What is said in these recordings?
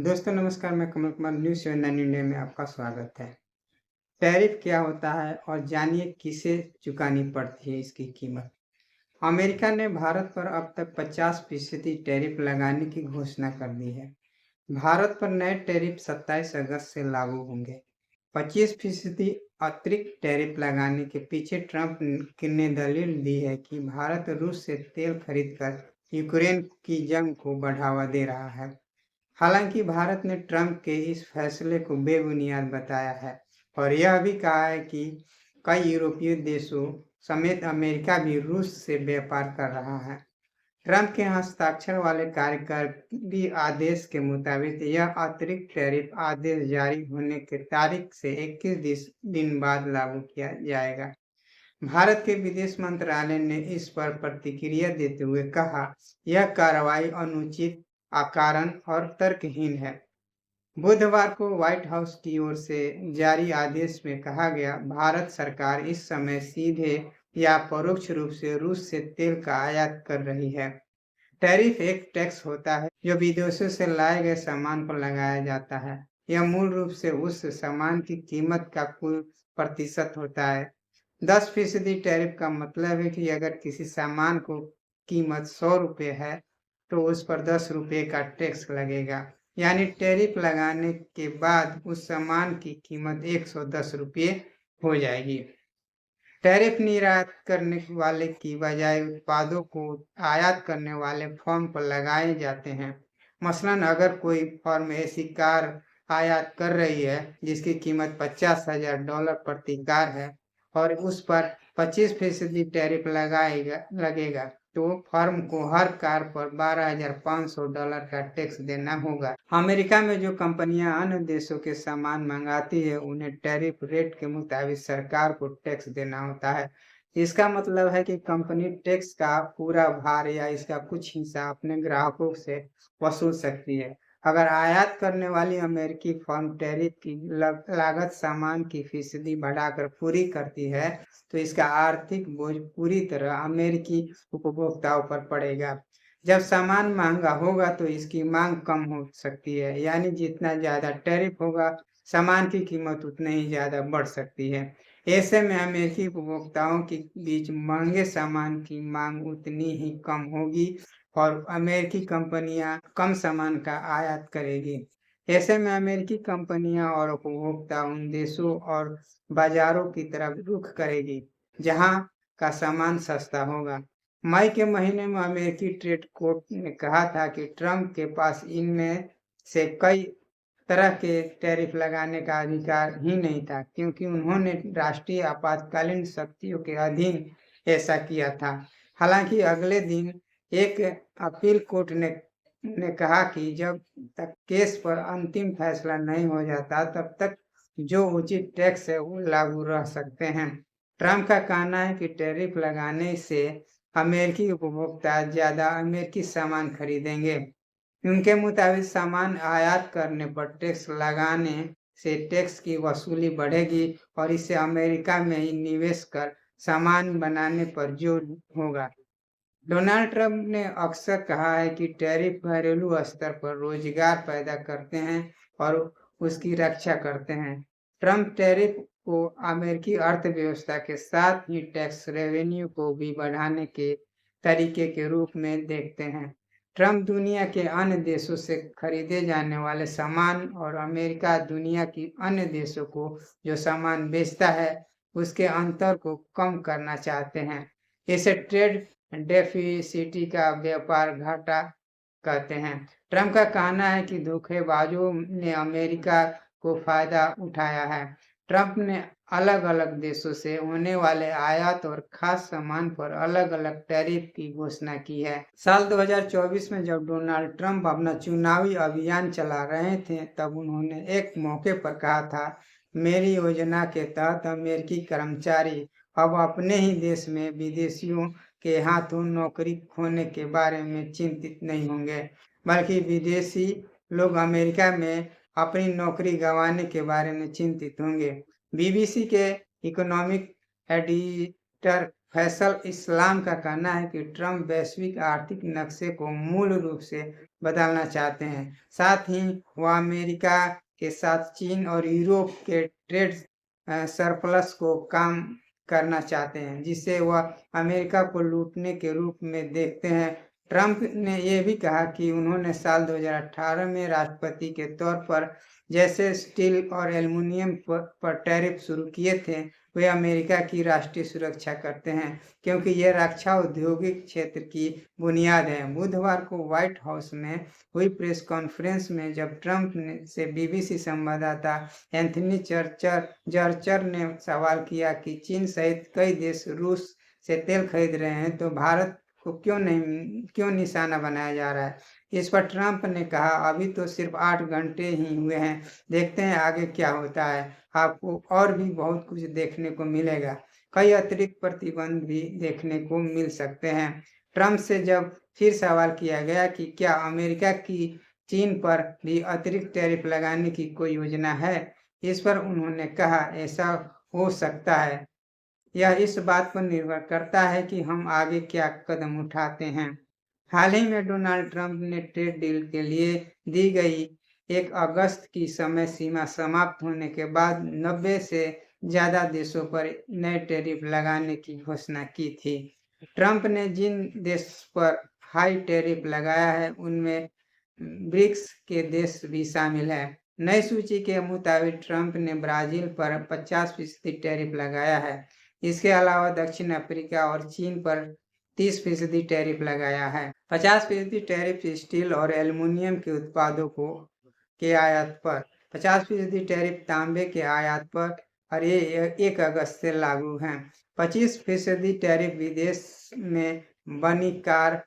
दोस्तों नमस्कार, मैं कमल कुमार न्यूज़ 7 इंडिया में आपका स्वागत है। टैरिफ क्या होता है और जानिए किसे चुकानी पड़ती है इसकी कीमत। अमेरिका ने भारत पर अब तक 50% टैरिफ लगाने की घोषणा कर दी है। भारत पर नए टैरिफ 27 अगस्त से लागू होंगे। 25% अतिरिक्त टैरिफ लगाने के पीछे ट्रंप ने दलील दी है कि भारत रूस से तेल खरीदकर यूक्रेन की जंग को बढ़ावा दे रहा है। हालांकि भारत ने ट्रंप के इस फैसले को बेबुनियाद बताया है और यह भी कहा है कि कई यूरोपीय देशों समेत अमेरिका भी रूस से व्यापार कर रहा है। ट्रंप के हस्ताक्षर वाले कार्यकारी आदेश के मुताबिक यह अतिरिक्त टैरिफ आदेश जारी होने की तारीख से 21 दिन बाद लागू किया जाएगा। भारत के विदेश मंत्रालय ने इस पर प्रतिक्रिया देते हुए कहा, यह कार्रवाई अनुचित, अकारण और तर्कहीन है। बुधवार को व्हाइट हाउस की ओर से जारी आदेश में कहा गया, भारत सरकार इस समय सीधे या परोक्ष रूप से रूस से तेल का आयात कर रही है। टैरिफ एक टैक्स होता है जो विदेशों से लाए गए सामान पर लगाया जाता है। यह मूल रूप से उस सामान की कीमत का कुल प्रतिशत होता है। 10% टैरिफ का मतलब है कि अगर किसी सामान को कीमत 100 रुपये है तो उस पर 10 रुपये का टैक्स लगेगा। यानी टैरिफ लगाने के बाद उस सामान की कीमत 110 रुपये हो जाएगी। टैरिफ निर्यात करने वाले की बजाय उत्पादों को आयात करने वाले फर्म पर लगाए जाते हैं। मसलन अगर कोई फर्म ऐसी कार आयात कर रही है जिसकी कीमत $50,000 प्रति कार है और उस पर 25% टैरिफ लगेगा तो फर्म को हर कार पर $12,500 का टैक्स देना होगा। अमेरिका में जो कंपनियां अन्य देशों के सामान मंगाती है उन्हें टैरिफ रेट के मुताबिक सरकार को टैक्स देना होता है। इसका मतलब है कि कंपनी टैक्स का पूरा भार या इसका कुछ हिस्सा अपने ग्राहकों से वसूल सकती है। अगर आयात करने वाली अमेरिकी फर्म टैरिफ की लागत सामान की फीसदी बढ़ाकर पूरी करती है तो इसका आर्थिक बोझ पूरी तरह अमेरिकी उपभोक्ताओं पर पड़ेगा। जब सामान महंगा होगा तो इसकी मांग कम हो सकती है, यानी जितना ज्यादा टैरिफ होगा सामान की कीमत उतनी ही ज्यादा बढ़ सकती है। ऐसे में अमेरिकी उपभोक्ताओं के बीच महंगे सामान की मांग उतनी ही कम होगी और अमेरिकी कंपनियां कम सामान का आयात करेगी। ऐसे में अमेरिकी कंपनियां और उपभोक्ता उन देशों और बाजारों की तरफ रुख करेगी जहां का सामान सस्ता होगा। मई के महीने में अमेरिकी ट्रेड कोर्ट ने कहा था कि ट्रंप के पास इनमें से कई तरह के टैरिफ लगाने का अधिकार ही नहीं था क्योंकि उन्होंने राष्ट्रीय आपातकालीन शक्तियों के अधीन ऐसा किया था। हालांकि अगले दिन एक अपील कोर्ट ने कहा कि जब तक केस पर अंतिम फैसला नहीं हो जाता तब तक जो उचित टैक्स है वो लागू रह सकते हैं। ट्रंप का कहना है कि टैरिफ लगाने से अमेरिकी उपभोक्ता ज्यादा अमेरिकी सामान खरीदेंगे। उनके मुताबिक सामान आयात करने पर टैक्स लगाने से टैक्स की वसूली बढ़ेगी और इससे अमेरिका में ही निवेश कर सामान बनाने पर जोर होगा। डोनाल्ड ट्रंप ने अक्सर कहा है कि टैरिफ घरेलू स्तर पर रोजगार पैदा करते हैं और उसकी रक्षा करते हैं। ट्रंप टैरिफ को अमेरिकी अर्थव्यवस्था के साथ ही टैक्स रेवेन्यू को भी बढ़ाने के तरीके के रूप में देखते हैं। ट्रंप दुनिया के अन्य देशों से खरीदे जाने वाले सामान और अमेरिका दुनिया की अन्य देशों को जो सामान बेचता है उसके अंतर को कम करना चाहते हैं। इसे ट्रेड डेफिसिट का व्यापार घाटा कहते हैं। ट्रंप का कहना है कि धोखेबाजों ने अमेरिका को फायदा उठाया है। ट्रंप ने अलग अलग देशों से होने वाले आयात और खास सामान पर अलग अलग टैरिफ की घोषणा की है। साल 2024 में जब डोनाल्ड ट्रंप अपना चुनावी अभियान चला रहे थे तब उन्होंने एक मौके पर कहा था, मेरी योजना के तहत अमेरिकी कर्मचारी अब अपने ही देश में विदेशियों के हाथों नौकरी खोने के बारे में चिंतित नहीं होंगे, बल्कि विदेशी लोग अमेरिका में अपनी नौकरी गंवाने के बारे में चिंतित होंगे। बीबीसी के इकोनॉमिक एडिटर फैसल इस्लाम का कहना है कि ट्रंप वैश्विक आर्थिक नक्शे को मूल रूप से बदलना चाहते हैं। साथ ही वह अमेरिका के साथ चीन और यूरोप के ट्रेड सरप्लस को कम करना चाहते हैं, जिसे वह अमेरिका को लूटने के रूप में देखते हैं। ट्रंप ने यह भी कहा कि उन्होंने साल 2018 में राष्ट्रपति के तौर पर जैसे स्टील और एल्युमिनियम पर टैरिफ शुरू किए थे, वे अमेरिका की राष्ट्रीय सुरक्षा करते हैं, क्योंकि यह रक्षा औद्योगिक क्षेत्र की बुनियाद है। बुधवार को व्हाइट हाउस में हुई प्रेस कॉन्फ्रेंस में जब ट्रंप से बीबीसी संवाददाता एंथनी जर्चर ने सवाल किया कि चीन सहित कई देश रूस से तेल खरीद रहे हैं, तो भारत को क्यों निशाना बनाया जा रहा है। इस पर ट्रंप ने कहा, अभी तो सिर्फ 8 घंटे ही हुए हैं, देखते हैं आगे क्या होता है। आपको और भी बहुत कुछ देखने को मिलेगा। कई अतिरिक्त प्रतिबंध भी देखने को मिल सकते हैं। ट्रंप से जब फिर सवाल किया गया कि क्या अमेरिका की चीन पर भी अतिरिक्त टैरिफ लगाने की कोई योजना है, इस पर उन्होंने कहा, ऐसा हो सकता है। यह इस बात पर निर्भर करता है कि हम आगे क्या कदम उठाते हैं। हाल ही में डोनाल्ड ट्रंप ने ट्रेड डील के लिए दी गई 1 अगस्त की समय सीमा समाप्त होने के बाद 90 से ज़्यादा देशों पर नए टैरिफ लगाने की घोषणा की थी। ट्रंप ने जिन देश पर हाई टैरिफ लगाया है, उनमें ब्रिक्स के देश भी शामिल है। नई सूची के मुताबिक ट्रंप ने ब्राजील पर 50% टैरिफ लगाया है। इसके अलावा दक्षिण अफ्रीका और चीन पर 30% टैरिफ लगाया है। 50% टैरिफ स्टील और एल्युमिनियम के उत्पादों के आयात पर, 50% टैरिफ तांबे के आयात पर और ये 1 अगस्त से लागू हैं। 25% टैरिफ विदेश में बनी कार,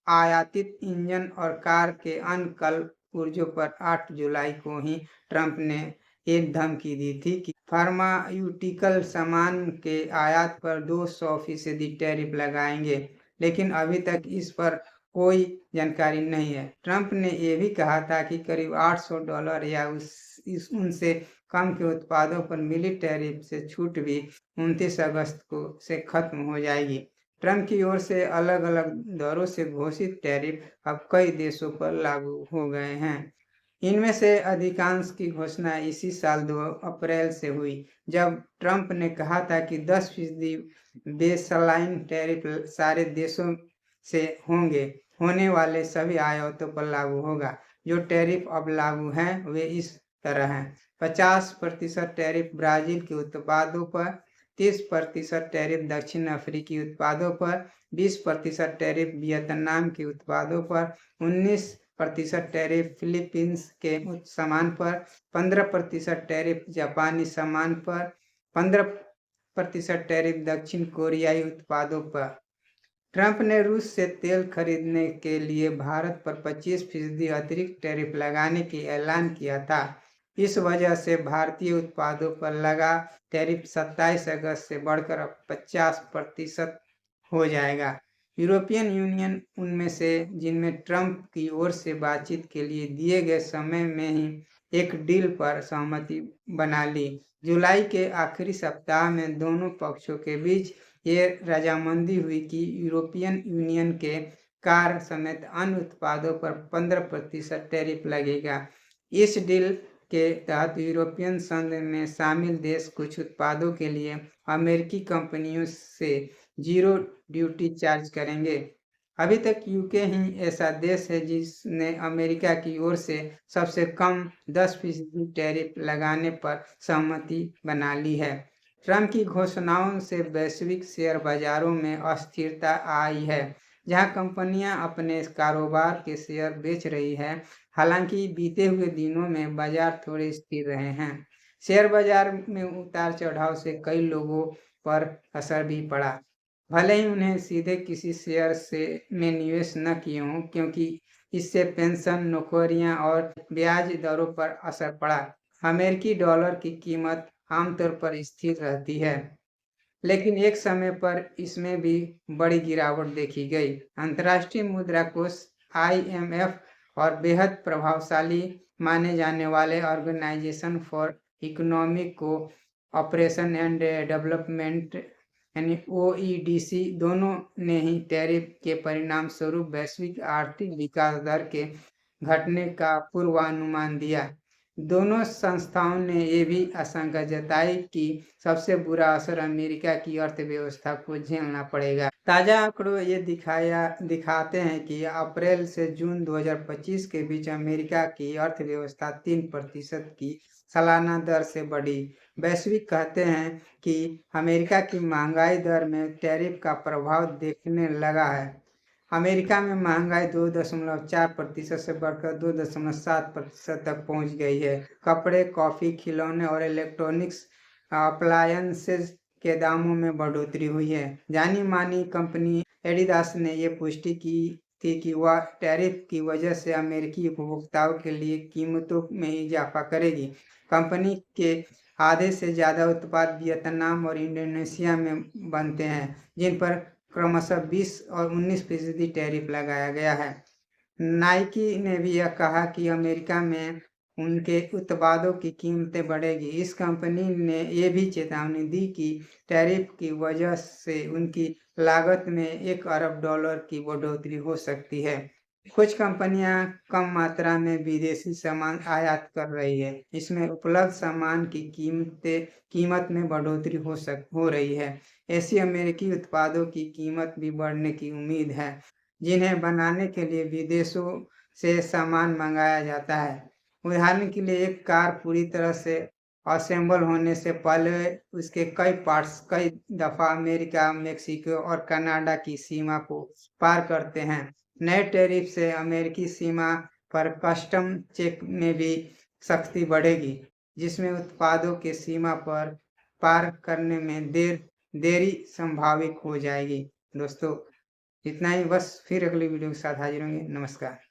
आयातित इंजन और कार के अन्य कल पुर्जों पर 8 जुलाई को ही ट्रंप ने एक धमकी दी थी कि फार्मास्यूटिकल सामान के आयात पर 200% टैरिफ लगाएंगे, लेकिन अभी तक इस पर कोई जानकारी नहीं है। ट्रंप ने यह भी कहा था कि करीब $800 या उनसे कम के उत्पादों पर मिली टैरिफ से छूट भी 29 अगस्त को से खत्म हो जाएगी। ट्रंप की ओर से अलग अलग दरों से घोषित टैरिफ अब कई देशों पर लागू हो गए हैं। इनमें से अधिकांश की घोषणा इसी साल 2 अप्रैल से हुई, जब ट्रंप ने कहा था कि 10% बेसलाइन टैरिफ सारे देशों से होने वाले सभी आयातों पर लागू होगा। जो टैरिफ अब लागू हैं वे इस तरह हैं: 50% टैरिफ ब्राजील के उत्पादों पर, 30% टैरिफ दक्षिण अफ्रीकी उत्पादों पर, 20% टैरिफ वियतनाम के उत्पादों पर, 19% टैरिफ फिलीपींस के सामान पर, 15% टैरिफ जापानी सामान पर, 15% टैरिफ दक्षिण कोरियाई उत्पादों पर। ट्रंप ने रूस से तेल खरीदने के लिए भारत पर 25% अतिरिक्त टैरिफ लगाने की ऐलान किया था। इस वजह से भारतीय उत्पादों पर लगा टैरिफ 27 अगस्त से बढ़कर अब 50% हो जाएगा। यूरोपियन यूनियन उनमें से जिनमें ट्रंप की ओर से बातचीत के लिए दिए गए समय में ही एक डील पर सहमति बना ली। जुलाई के आखिरी सप्ताह में दोनों पक्षों के बीच ये रजामंदी हुई कि यूरोपियन यूनियन के कार समेत अन्य उत्पादों पर 15% टैरिफ लगेगा। इस डील के तहत यूरोपियन संघ में शामिल देश कुछ उत्पादों के लिए अमेरिकी कंपनियों से 0 ड्यूटी चार्ज करेंगे। अभी तक यूके ही ऐसा देश है जिसने अमेरिका की ओर से सबसे कम 10% टैरिफ लगाने पर सहमति बना ली है। ट्रंप की घोषणाओं से वैश्विक शेयर बाजारों में अस्थिरता आई है, जहां कंपनियां अपने कारोबार के शेयर बेच रही है। हालांकि बीते हुए दिनों में बाजार थोड़े स्थिर रहे हैं। शेयर बाजार में उतार चढ़ाव से कई लोगों पर असर भी पड़ा, भले ही उन्हें सीधे किसी शेयर में निवेश न किए हों, क्योंकि इससे पेंशन, नौकरियां और ब्याज दरों पर असर पड़ा। अमेरिकी डॉलर की कीमत आमतौर पर स्थिर रहती है, लेकिन एक समय पर इसमें भी बड़ी गिरावट देखी गई। अंतर्राष्ट्रीय मुद्रा कोष IMF और बेहद प्रभावशाली माने जाने वाले organization for economic cooperation and development यानी ओईडीसी दोनों ने ही टैरिफ के परिणाम स्वरूप वैश्विक आर्थिक विकास दर के घटने का पूर्वानुमान दिया। दोनों संस्थाओं ने ये भी आशंका जताई कि सबसे बुरा असर अमेरिका की अर्थव्यवस्था को झेलना पड़ेगा। ताज़ा आंकड़ों ये दिखाते हैं कि अप्रैल से जून 2025 के बीच अमेरिका की अर्थव्यवस्था 3% की सालाना दर से बढ़ी। वैश्विक कहते हैं कि अमेरिका की महंगाई दर में टैरिफ का प्रभाव देखने लगा है। अमेरिका में महंगाई 2.4% से बढ़कर 2.7% तक पहुंच गई है। कपड़े, कॉफी, खिलौने और इलेक्ट्रॉनिक्स अप्लायंसेज के दामों में बढ़ोतरी हुई है। जानी मानी कंपनी एडिडास ने ये पुष्टि की थी कि वह टैरिफ की वजह से अमेरिकी उपभोक्ताओं के लिए कीमतों में इजाफा करेगी। कंपनी के आधे से ज़्यादा उत्पाद वियतनाम और इंडोनेशिया में बनते हैं, जिन पर क्रमशः 20 और 19% टैरिफ लगाया गया है। नाइकी ने भी यह कहा कि अमेरिका में उनके उत्पादों की कीमतें बढ़ेगी। इस कंपनी ने ये भी चेतावनी दी कि टैरिफ की वजह से उनकी लागत में $1 अरब की बढ़ोतरी हो सकती है। कुछ कंपनियां कम मात्रा में विदेशी सामान आयात कर रही है। इसमें उपलब्ध सामान की कीमत में बढ़ोतरी हो रही है। ऐसी अमेरिकी उत्पादों की कीमत भी बढ़ने की उम्मीद है, जिन्हें बनाने के लिए विदेशों से सामान मंगाया जाता है। उदाहरण के लिए एक कार पूरी तरह से असेंबल होने से पहले उसके कई पार्ट्स कई दफ़ा अमेरिका, मेक्सिको और कनाडा की सीमा को पार करते हैं। नए टैरिफ से अमेरिकी सीमा पर कस्टम चेक में भी सख्ती बढ़ेगी, जिसमें उत्पादों के सीमा पर पार करने में देरी संभावित हो जाएगी। दोस्तों, इतना ही बस, फिर अगली वीडियो के साथ हाजिर होंगे। नमस्कार।